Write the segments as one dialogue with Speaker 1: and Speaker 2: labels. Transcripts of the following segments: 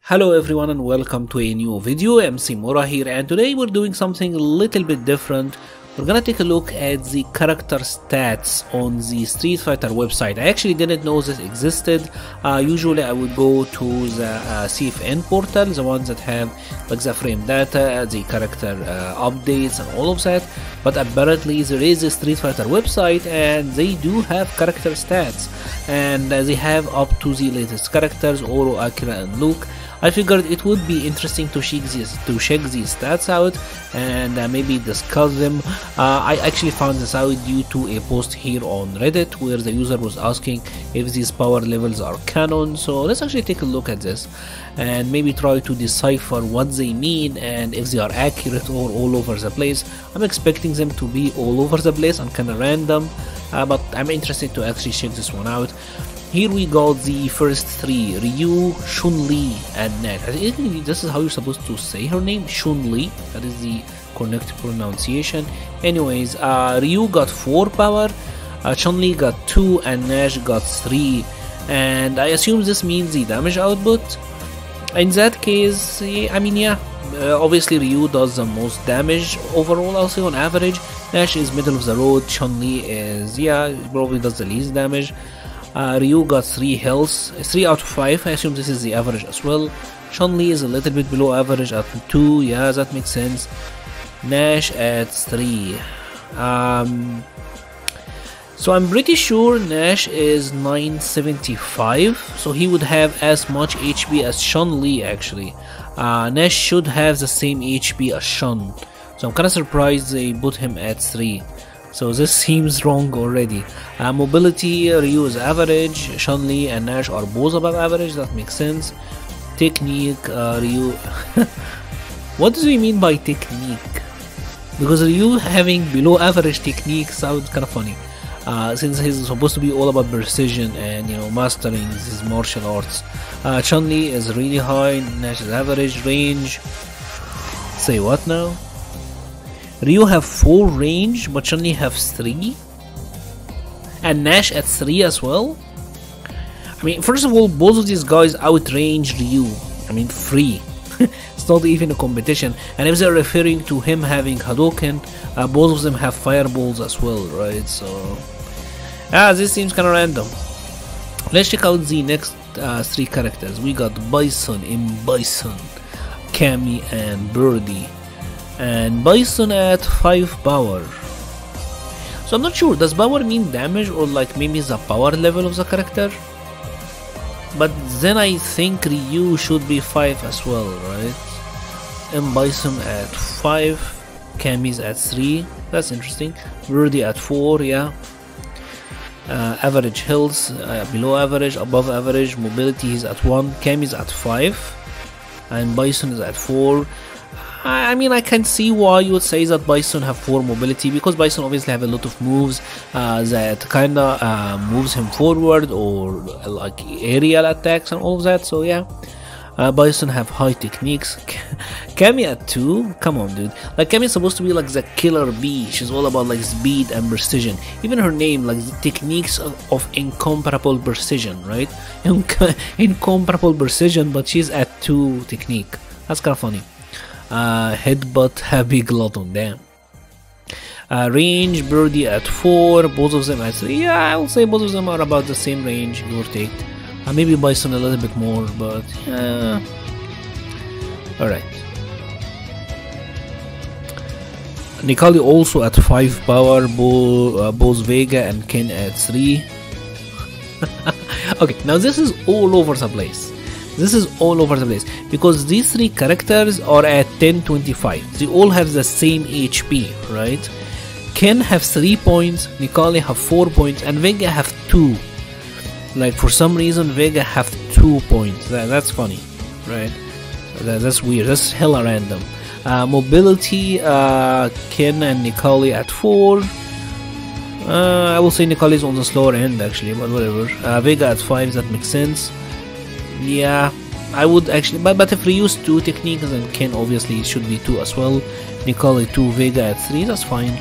Speaker 1: Hello everyone and welcome to a new video. MC Mora here, and today we're doing something a little bit different. We're gonna take a look at the character stats on the Street Fighter website. I actually didn't know this existed. Usually I would go to the CFN portal, the ones that have like the frame data, the character updates and all of that. But apparently there is a Street Fighter website and they do have character stats, and they have up to the latest characters, Oro, Akira and Luke. I figured it would be interesting to check these stats out and maybe discuss them. I actually found this out due to a post here on Reddit where the user was asking if these power levels are canon. So let's actually take a look at this and maybe try to decipher what they mean and if they are accurate or all over the place. I'm expecting them to be all over the place and kind of random, but I'm interested to actually check this one out. Here we got the first three: Ryu, Chun-Li, and Nash. I think this is how you're supposed to say her name, Chun-Li. That is the correct pronunciation. Anyways, Ryu got 4 power, Chun-Li got 2, and Nash got 3. And I assume this means the damage output. In that case, obviously Ryu does the most damage overall, I'll say on average. Nash is middle of the road. Chun-Li is, probably does the least damage. Ryu got 3 health, 3 out of 5, I assume this is the average as well. Chun-Li is a little bit below average at 2, yeah, that makes sense. Nash at 3. So I'm pretty sure Nash is 975, so he would have as much HP as Chun-Li actually. Nash should have the same HP as Chun, so I'm kinda surprised they put him at 3. So this seems wrong already. Mobility, Ryu is average, Chun-Li and Nash are both above average, that makes sense. Technique, Ryu... What do you mean by technique? Because Ryu having below average technique sounds kind of funny. Since he's supposed to be all about precision and mastering his martial arts. Chun-Li is really high, Nash is average, range... Say what now? Ryu have 4 range, but Chun-Li have 3? And Nash at 3 as well? I mean, first of all, both of these guys outrange Ryu. I mean, free. It's not even a competition. And if they're referring to him having Hadouken, both of them have fireballs as well, right? So, this seems kind of random. Let's check out the next 3 characters. We got Bison in Bison, Cammy and Birdie. And Bison at 5 power. So I'm not sure, does power mean damage or like maybe the power level of the character? But then I think Ryu should be 5 as well, right? And Bison at 5, Cammy's at 3, that's interesting. Birdie at 4, yeah. Average health, below average, above average. Mobility is at 1, Cammy's at 5, and Bison is at 4. I mean, I can see why you would say that Bison have 4 mobility, because Bison obviously have a lot of moves that kinda moves him forward, or like aerial attacks and all of that, so yeah. Bison have high techniques. Cammy at 2, come on dude, like Cammy is supposed to be like the killer bee. She's all about like speed and precision. Even her name, like the techniques of incomparable precision, right? Incomparable precision, but she's at 2 technique. That's kinda funny. Headbutt, Happy Glutton, damn. Range, Birdie at 4, both of them at 3. Yeah, I will say both of them are about the same range, give or take. Maybe Bison a little bit more, but yeah. Alright. Nikali also at 5 power, both Vega and Ken at 3. Okay, now this is all over the place. This is all over the place because these 3 characters are at 1025. They all have the same HP, right? Ken have 3 points, Nikali have 4 points, and Vega have 2. Like for some reason Vega have 2 points. That's funny, right? That's weird. That's hella random. Mobility, Ken and Nikali at 4. I will say Nikali is on the slower end actually, but whatever. Vega at 5, that makes sense. Yeah, I would actually, but if we use 2 techniques, then Ken obviously should be 2 as well. Nikali 2, Vega at 3, that's fine.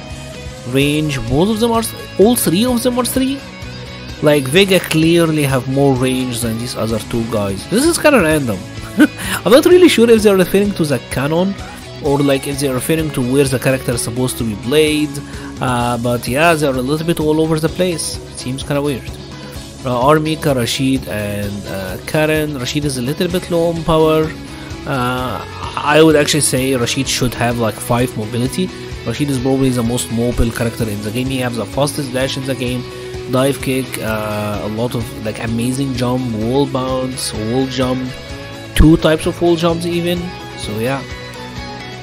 Speaker 1: Range, both of them are, all 3 of them are 3. Like Vega clearly have more range than these other 2 guys. This is kinda random. I'm not really sure if they're referring to the canon or like if they're referring to where the character is supposed to be played, but yeah, they're a little bit all over the place. It seems kind of weird. Armika, Rashid, and Karen. Rashid is a little bit low on power. I would actually say Rashid should have like 5 mobility. Rashid is probably the most mobile character in the game. He has the fastest dash in the game, dive kick, a lot of like amazing jump, wall bounce, wall jump, 2 types of wall jumps even. So yeah,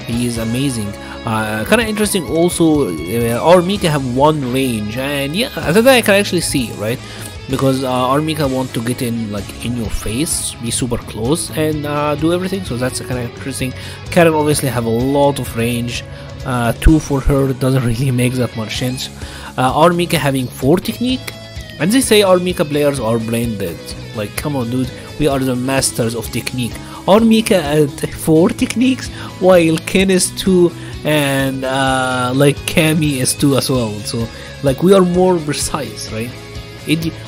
Speaker 1: he is amazing. Kind of interesting also, Armika have 1 range, and yeah, that I can actually see, right? Because Armika want to get in like in your face, be super close, and do everything. So that's kind of interesting. Karen obviously have a lot of range. 2 for her doesn't really make that much sense. Armika having 4 technique, and they say Armika players are brain dead. Like, come on, dude, we are the masters of technique. Armika at 4 techniques, while Ken is 2, and like Cammy is 2 as well. So like we are more precise, right?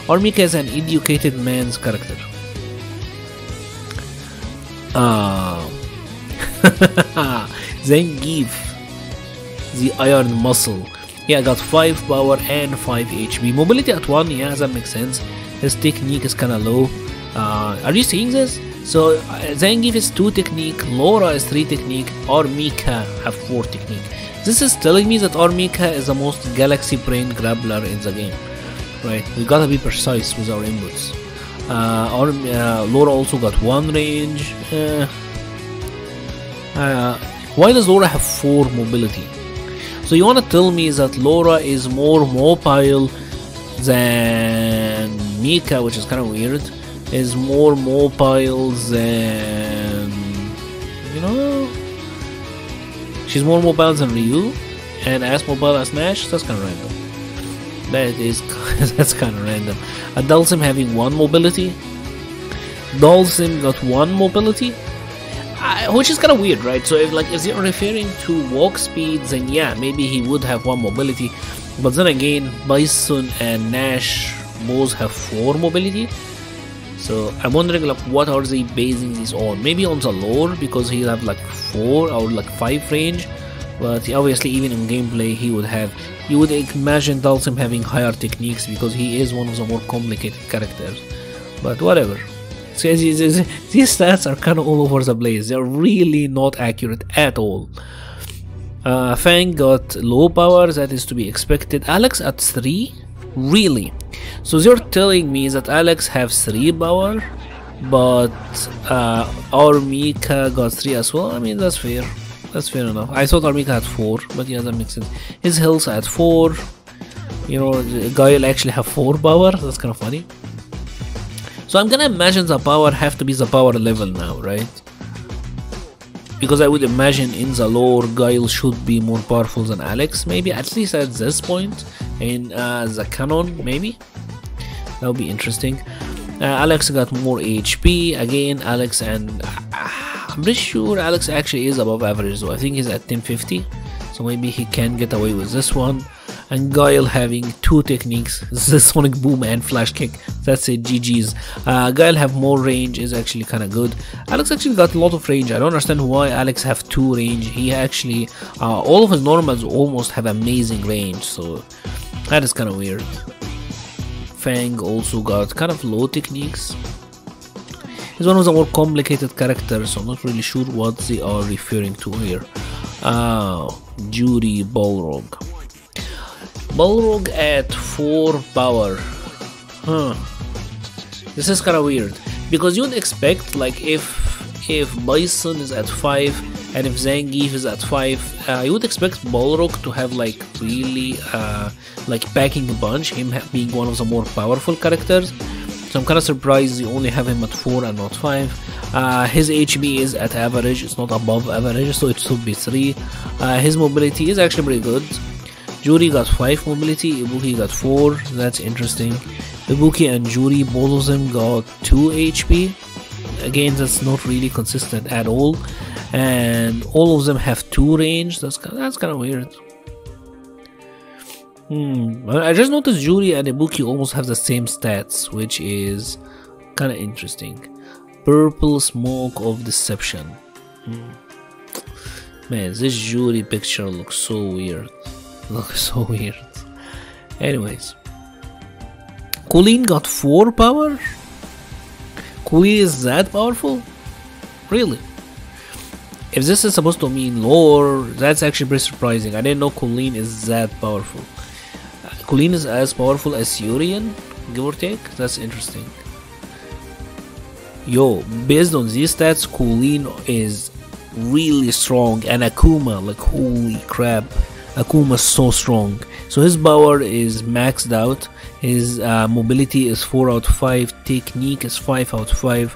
Speaker 1: Armika is an educated man's character. Zangief, the Iron Muscle. Yeah, got 5 power and 5 HP. Mobility at 1, yeah, that makes sense. His technique is kinda low. Are you seeing this? So Zangief is 2 technique, Laura is 3 technique, Armika have 4 technique. This is telling me that Armika is the most galaxy brain grappler in the game. Right, we gotta be precise with our inputs. Laura also got 1 range. Why does Laura have 4 mobility? So you wanna tell me that Laura is more mobile than Mika, which is kind of weird, is more mobile than, you know, she's more mobile than Ryu and as mobile as Nash? That's kind of random. That's kind of random. Dhalsim having 1 mobility. Dhalsim got 1 mobility, which is kind of weird, right? So if you're referring to walk speed, then yeah, maybe he would have 1 mobility. But then again, Bison and Nash both have 4 mobility. So I'm wondering like what are they basing this on? Maybe on the lore, because he'll have like 4 or like 5 range. But obviously even in gameplay he would have, you would imagine Dhalsim having higher techniques because he is one of the more complicated characters. But whatever. So these stats are kind of all over the place. They're really not accurate at all. Fang got low power, that is to be expected. Alex at 3? Really? So they're telling me that Alex has 3 power, but Armika got 3 as well. I mean, that's fair. That's fair enough. I thought Armika had 4, but yeah, that makes sense. His health at 4. You know, Guile actually have 4 power. That's kind of funny. So I'm gonna imagine the power have to be the power level now, right? Because I would imagine in the lore, Guile should be more powerful than Alex. Maybe at least at this point in the canon, maybe. That would be interesting. Alex got more HP. Again, Alex and... I'm pretty sure Alex actually is above average though. I think he's at 1050. So maybe he can get away with this one. And Guile having 2 techniques, the Sonic Boom and Flash Kick. That's it, GG's. Guile have more range, is actually kind of good. Alex actually got a lot of range. I don't understand why Alex have 2 range. He actually, all of his normals almost have amazing range, so that is kind of weird. Fang also got kind of low techniques. He's one of the more complicated characters, so I'm not really sure what they are referring to here. Judy Balrog. Balrog at 4 power. This is kind of weird because you'd expect like if Bison is at 5 and if Zangief is at 5, you would expect Balrog to have like really like packing a bunch, him being one of the more powerful characters. So I'm kind of surprised you only have him at 4 and not 5. His HP is at average, it's not above average, so it should be 3. His mobility is actually pretty good. Juri got 5 mobility, Ibuki got 4, that's interesting. Ibuki and Juri, both of them got 2 HP. Again, that's not really consistent at all. And all of them have 2 range, that's kind of weird. I just noticed Juri and Ibuki almost have the same stats, which is kind of interesting. purple smoke of deception. Man, this jury picture looks so weird. Looks so weird. Anyways, Colleen got 4 power? Colleen is that powerful? Really? If this is supposed to mean lore, that's actually pretty surprising. I didn't know Colleen is that powerful. Colleen is as powerful as Urian, give or take? That's interesting. Yo, based on these stats, Colleen is really strong, and Akuma, like holy crap, Akuma is so strong. So his power is maxed out, his mobility is 4 out of 5, technique is 5 out of 5.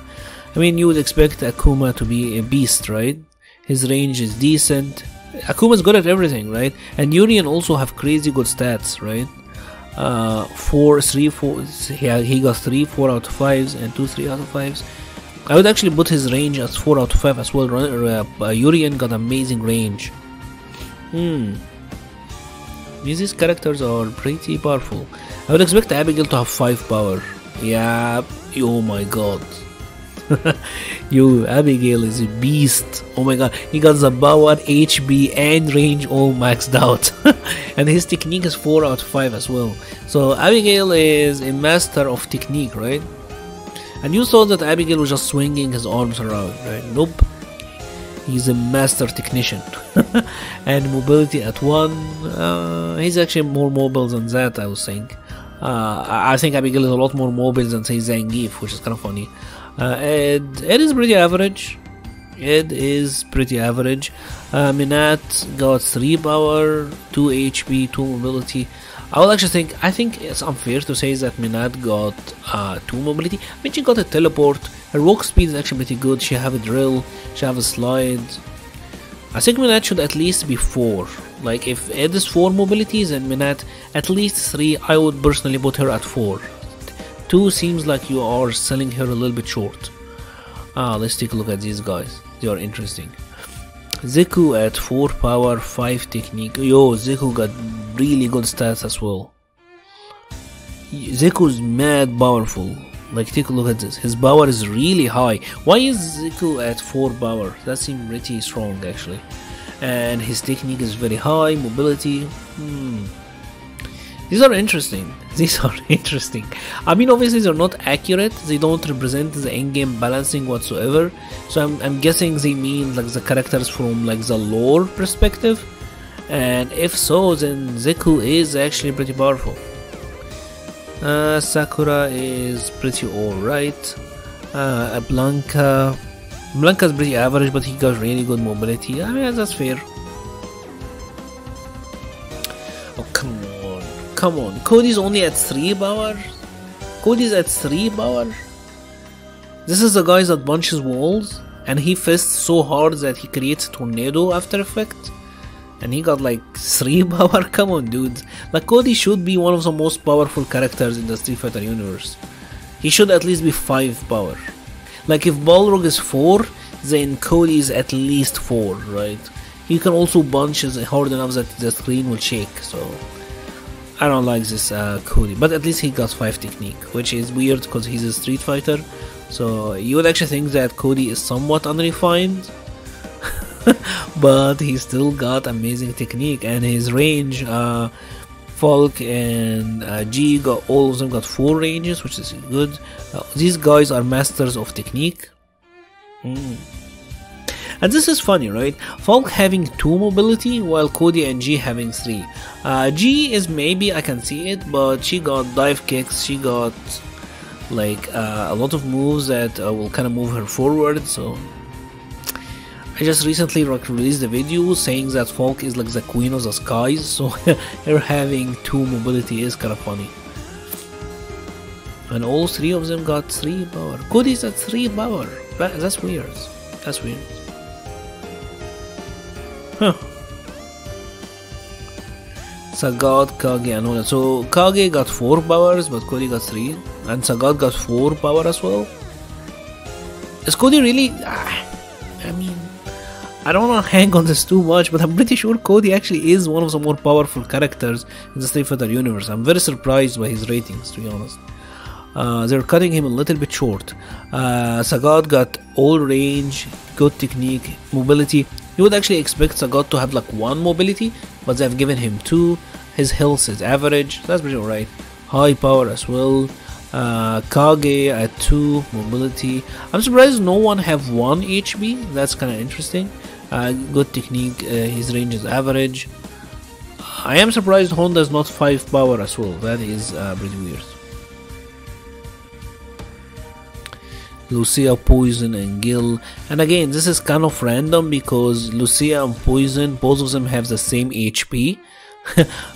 Speaker 1: I mean, you would expect Akuma to be a beast, right? His range is decent. Akuma's good at everything, right? And Urian also have crazy good stats, right? 4, 3, 4, he got 3 4 out of 5s and 2 3 out of 5s. I would actually put his range as 4 out of 5 as well. Urian got amazing range. These characters are pretty powerful. I would expect Abigail to have 5 power. Yeah, oh my god. Yo, Abigail is a beast. Oh my god, he got the power, HP and range all maxed out. And his technique is 4 out of 5 as well. So Abigail is a master of technique, right? And you saw that Abigail was just swinging his arms around, right? Nope. He's a master technician. And mobility at 1, he's actually more mobile than that, I was saying. I think Abigail is a lot more mobile than, say, Zangief, which is kind of funny. It is pretty average. It is pretty average. Minat got 3 power, 2 HP, 2 mobility. I think it's unfair to say that Minat got 2 mobility. I mean, she got a teleport. Her walk speed is actually pretty good. She have a drill, she have a slide. I think Minat should at least be 4. Like, if it is 4 mobilities and Minat at least 3, I would personally put her at 4. 2 seems like you are selling her a little bit short. Let's take a look at these guys. They are interesting. Zeku at 4 power, 5 technique. Yo, Zeku got really good stats as well. Zeku's mad powerful. Like, take a look at this. His power is really high. Why is Zeku at 4 power? That seems pretty strong actually. And his technique is very high. Mobility. These are interesting. These are interesting. I mean, obviously they're not accurate. They don't represent the in-game balancing whatsoever. So I'm guessing they mean like the characters from like the lore perspective. And if so, then Zeku is actually pretty powerful. Sakura is pretty alright. Blanca's pretty average, but he got really good mobility. I mean, that's fair. Oh, come on. Come on, Cody's only at 3 power? Cody's at 3 power? This is the guy that punches walls and he fists so hard that he creates a tornado after effect. And he got like 3 power? Come on, dude. Like, Cody should be one of the most powerful characters in the Street Fighter universe. He should at least be 5 power. Like, if Balrog is 4, then Cody is at least 4, right? He can also punch hard enough that the screen will shake, so I don't like this Cody, but at least he got 5 technique, which is weird because he's a Street Fighter. So you would actually think that Cody is somewhat unrefined, but he still got amazing technique, and his range, Falk and G got, all of them got 4 ranges, which is good. These guys are masters of technique. And this is funny, right? Falk having 2 mobility while Cody and G having 3. G is maybe, I can see it, but she got dive kicks, she got like a lot of moves that will kind of move her forward. So I just recently released a video saying that Falk is like the queen of the skies, so her having 2 mobility is kind of funny. And all 3 of them got 3 power. Cody's at 3 power. That's weird. That's weird. Huh. Sagat, Kage, and all that. So Kage got 4 powers, but Cody got 3. And Sagat got 4 power as well. Is Cody really... I mean, I don't want to hang on this too much, but I'm pretty sure Cody actually is one of the more powerful characters in the Street Fighter universe. I'm very surprised by his ratings, to be honest. They're cutting him a little bit short. Sagat got all range, good technique, mobility. You would actually expect Sagat to have like 1 mobility, but they've given him 2. His health is average, so that's pretty alright. High power as well. Kage at 2 mobility. I'm surprised no one have 1 HP. That's kind of interesting. Good technique. His range is average. I am surprised Honda is not 5 power as well. That is pretty weird. Lucia, Poison, and Gil. And again, this is kind of random because Lucia and Poison, both of them have the same HP.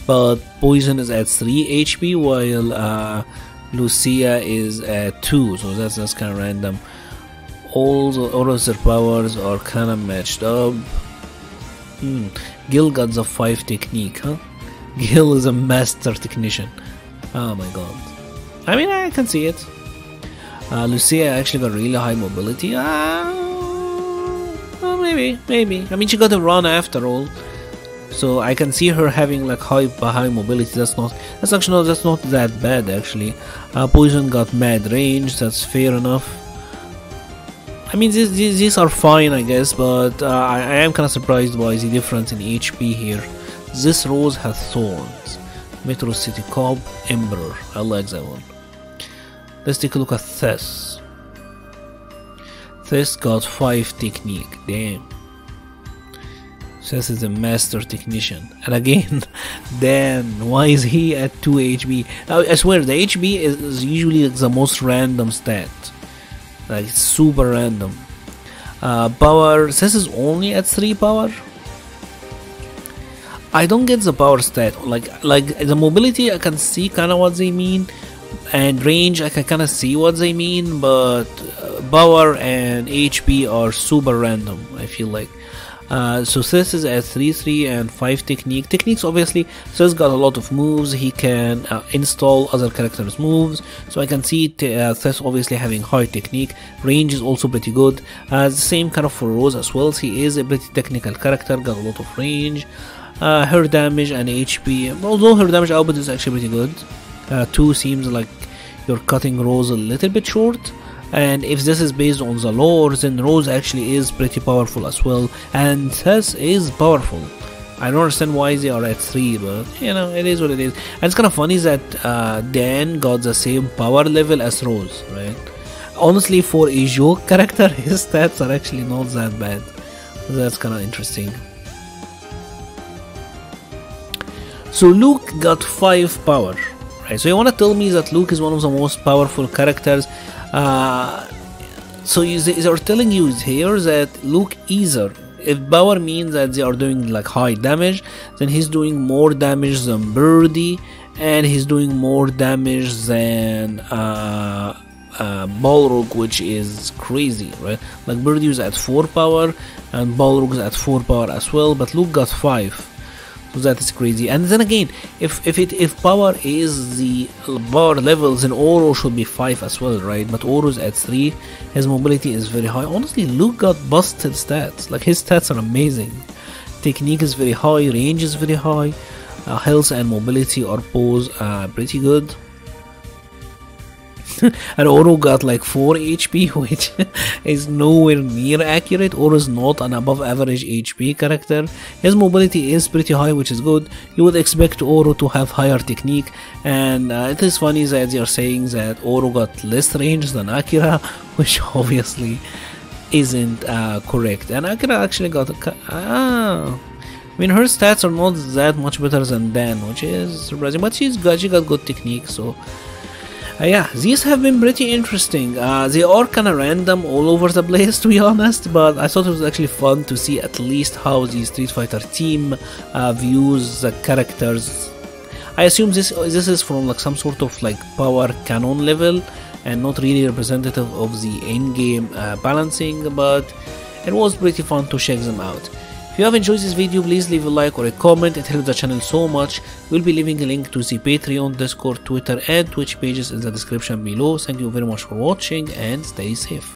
Speaker 1: But Poison is at 3 HP while Lucia is at 2. So that's kind of random. All of their powers are kind of matched up. Gil got the 5 technique, huh? Gil is a master technician. Oh my god. I mean, I can see it. Lucia actually got really high mobility. Well, maybe. I mean, she got a run after all, so I can see her having like high mobility. That's not that bad actually. Poison got mad range. That's fair enough. I mean, these are fine, I guess, but I am kind of surprised by the difference in HP here. This rose has thorns. Metro City Cop, Emperor. I like that one. Let's take a look at Thess. Thess got 5 technique. Damn. Thess is a master technician. And again, Dan, why is he at 2 HP? I swear, the HP is usually the most random stat. Like, it's super random. Power, Thess is only at 3 power? I don't get the power stat. Like the mobility, I can see kind of what they mean. And range, I can kind of see what they mean, but power and HP are super random, I feel like. So Thess is at 3 and 5 technique. Techniques, obviously, Thess got a lot of moves. He can install other characters' moves. So I can see Thess obviously having high technique. Range is also pretty good. The same kind of for Rose as well. He is a pretty technical character, got a lot of range. Her damage and HP, although her damage output is actually pretty good. 2 seems like you're cutting Rose a little bit short, and if this is based on the lore, then Rose actually is pretty powerful as well, and Thess is powerful. I don't understand why they are at 3, but you know, it is what it is. And it's kind of funny that Dan got the same power level as Rose, right? Honestly, for a joke character, his stats are actually not that bad. That's kind of interesting. So Luke got 5 power. Right, so you want to tell me that Luke is one of the most powerful characters. So they're telling you here that Luke either, if power means that they are doing like high damage, then he's doing more damage than Birdie, and he's doing more damage than Balrog, which is crazy, right? Like Birdie is at 4 power and Balrog is at 4 power as well, but Luke got 5. So that is crazy. And then again, if power is the power levels, then Oro should be 5 as well, right? But Oro's at 3. His mobility is very high. Honestly, Luke got busted stats. Like, his stats are amazing. Technique is very high, range is very high, health and mobility are both pretty good. And Oro got like 4 HP, which is nowhere near accurate. Oro is not an above average HP character. His mobility is pretty high, which is good. You would expect Oro to have higher technique, and it is funny that they are saying that Oro got less range than Akira, which obviously isn't correct. And Akira actually got I mean, her stats are not that much better than Dan, which is surprising, but she got good technique, so yeah, these have been pretty interesting. They are kind of random all over the place, to be honest, but I thought it was actually fun to see at least how the Street Fighter team views the characters. I assume this is from like some sort of like power canon level and not really representative of the in-game balancing, but it was pretty fun to check them out. If you have enjoyed this video, please leave a like or a comment, it helps the channel so much. We'll be leaving a link to the Patreon, Discord, Twitter and Twitch pages in the description below. Thank you very much for watching and stay safe.